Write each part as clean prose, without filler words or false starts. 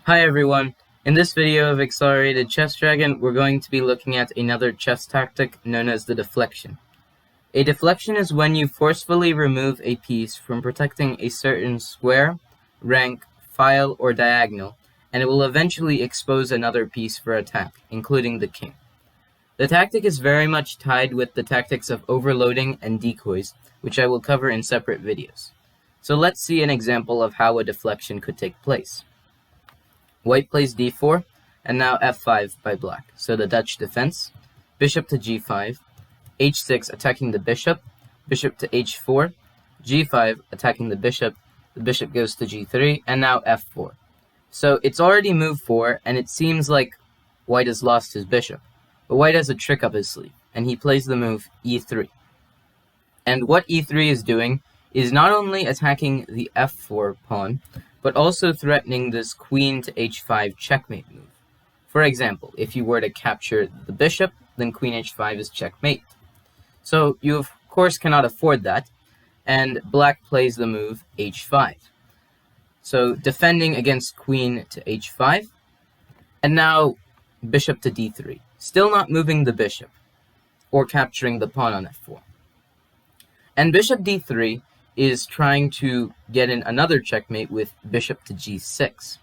Hi everyone, in this video of Accelerated Chess Dragon, we're going to be looking at another chess tactic known as the deflection. A deflection is when you forcefully remove a piece from protecting a certain square, rank, file, or diagonal, and it will eventually expose another piece for attack, including the king. The tactic is very much tied with the tactics of overloading and decoys, which I will cover in separate videos. So let's see an example of how a deflection could take place. White plays d4, and now f5 by black. So the Dutch defense, bishop to g5, h6 attacking the bishop to h4, g5 attacking the bishop goes to g3, and now f4. So it's already moved 4, and it seems like white has lost his bishop. But white has a trick up his sleeve, and he plays the move e3. And what e3 is doing is not only attacking the f4 pawn, but also threatening this queen to h5 checkmate move. For example, if you were to capture the bishop, then queen h5 is checkmate. So you of course cannot afford that, and black plays the move h5. So defending against queen to h5, and now bishop to d3, still not moving the bishop, or capturing the pawn on f4. And bishop d3 is trying to get in another checkmate with bishop to g6.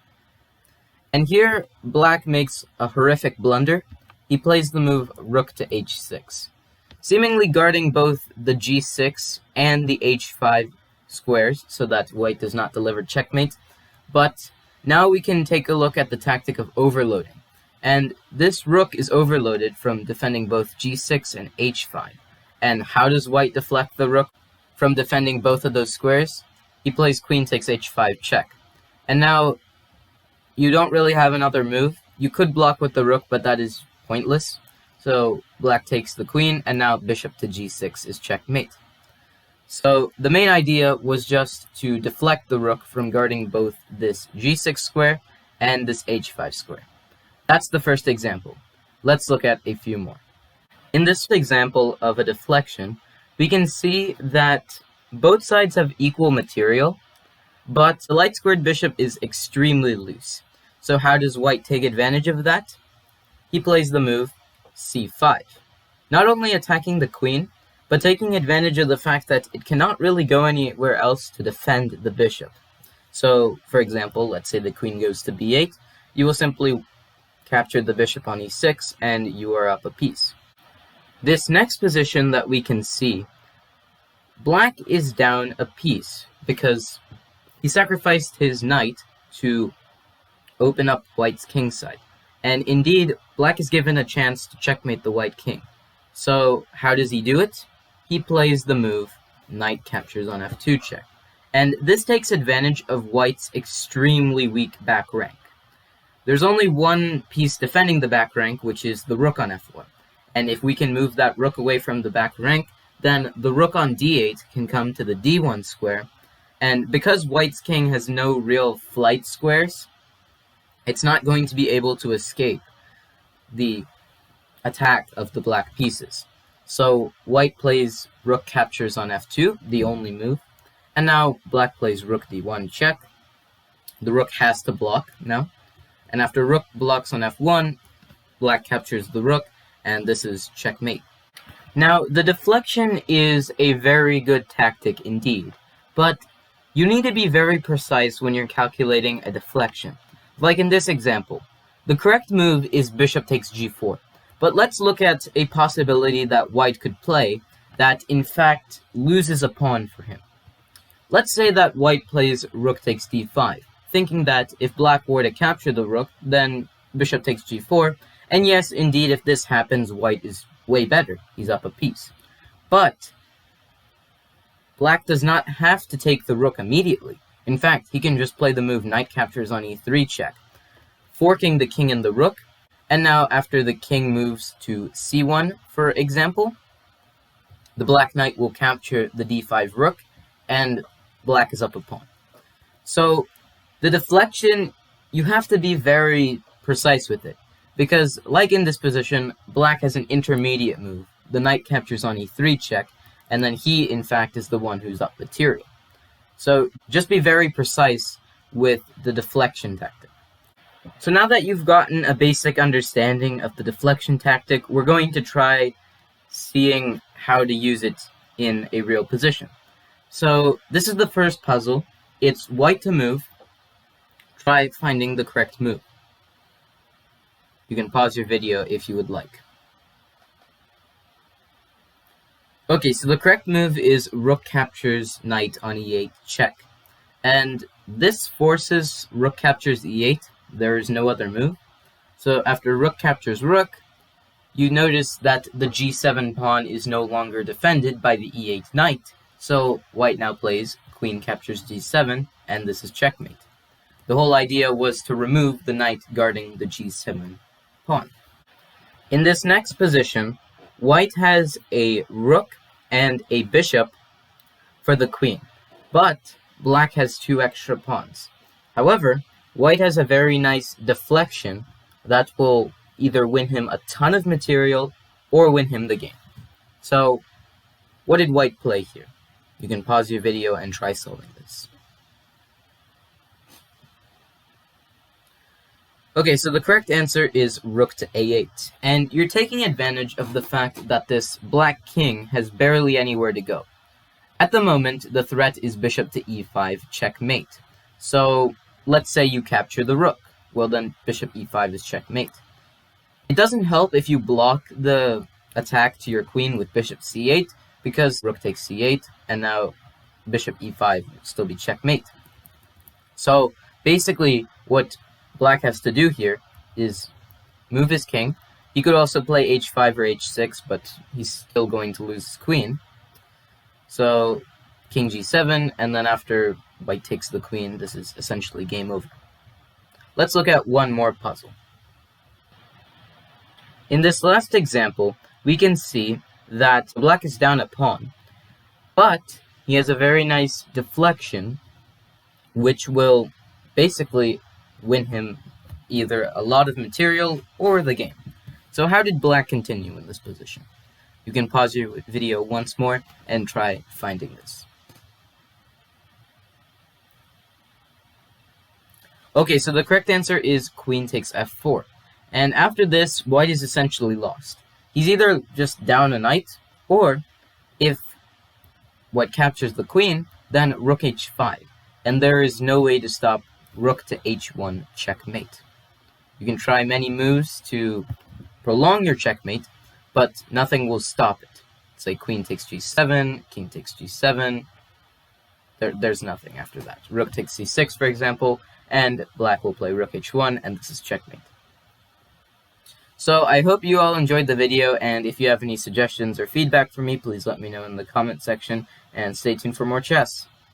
And here, black makes a horrific blunder. He plays the move rook to h6, seemingly guarding both the g6 and the h5 squares so that white does not deliver checkmate. But now we can take a look at the tactic of overloading. And this rook is overloaded from defending both g6 and h5. And how does white deflect the rook from defending both of those squares? He plays queen takes h5 check. And now you don't really have another move. You could block with the rook, but that is pointless. So black takes the queen, and now bishop to g6 is checkmate. So the main idea was just to deflect the rook from guarding both this g6 square and this h5 square. That's the first example. Let's look at a few more. In this example of a deflection, we can see that both sides have equal material, but the light squared bishop is extremely loose. So how does white take advantage of that? He plays the move c5, not only attacking the queen, but taking advantage of the fact that it cannot really go anywhere else to defend the bishop. So, for example, let's say the queen goes to b8, you will simply capture the bishop on e6, and you are up a piece. This next position that we can see, black is down a piece because he sacrificed his knight to open up white's king side. And indeed, black is given a chance to checkmate the white king. So how does he do it? He plays the move knight captures on f2 check. And this takes advantage of white's extremely weak back rank. There's only one piece defending the back rank, which is the rook on f1. And if we can move that rook away from the back rank, then the rook on d8 can come to the d1 square. And because white's king has no real flight squares, it's not going to be able to escape the attack of the black pieces. So white plays rook captures on f2, the only move. And now black plays rook d1 check. The rook has to block now. And after rook blocks on f1, black captures the rook, and this is checkmate. Now, the deflection is a very good tactic indeed, but you need to be very precise when you're calculating a deflection. Like in this example, the correct move is bishop takes g4, but let's look at a possibility that white could play that in fact loses a pawn for him. Let's say that white plays rook takes d5, thinking that if black were to capture the rook, then bishop takes g4, and yes, indeed, if this happens, white is way better. He's up a piece. But black does not have to take the rook immediately. In fact, he can just play the move knight captures on e3 check, forking the king and the rook. And now, after the king moves to c1, for example, the black knight will capture the d5 rook, and black is up a pawn. So the deflection, you have to be very precise with it. Because, like in this position, black has an intermediate move. The knight captures on e3 check, and then he, in fact, is the one who's up material. So just be very precise with the deflection tactic. So now that you've gotten a basic understanding of the deflection tactic, we're going to try seeing how to use it in a real position. So this is the first puzzle. It's white to move. Try finding the correct move. You can pause your video if you would like. Okay, so the correct move is rook captures knight on e8 check. And this forces rook captures e8. There is no other move. So after rook captures rook, you notice that the g7 pawn is no longer defended by the e8 knight. So white now plays queen captures g7, and this is checkmate. The whole idea was to remove the knight guarding the g7 pawn. In this next position, white has a rook and a bishop for the queen, but black has 2 extra pawns. However, white has a very nice deflection that will either win him a ton of material or win him the game. So, what did white play here? You can pause your video and try solving this. Okay, so the correct answer is rook to a8, and you're taking advantage of the fact that this black king has barely anywhere to go. At the moment, the threat is bishop to e5 checkmate. So, let's say you capture the rook. Well then, bishop e5 is checkmate. It doesn't help if you block the attack to your queen with bishop c8, because rook takes c8, and now bishop e5 will still be checkmate. So, basically, what black has to do here is move his king. He could also play h5 or h6, but he's still going to lose his queen. So, king g7, and then after white takes the queen, this is essentially game over. Let's look at one more puzzle. In this last example, we can see that black is down a pawn, but he has a very nice deflection, which will basically win him either a lot of material or the game. So how did black continue in this position? You can pause your video once more and try finding this. Okay, so the correct answer is queen takes f4. And after this, white is essentially lost. He's either just down a knight, or if white captures the queen, then rook h5. And there is no way to stop rook to h1 checkmate. You can try many moves to prolong your checkmate, but nothing will stop it. Say queen takes g7, king takes g7. There's nothing after that. Rook takes c6, for example, and black will play rook h1, and this is checkmate. So I hope you all enjoyed the video, and if you have any suggestions or feedback for me, please let me know in the comment section, and stay tuned for more chess.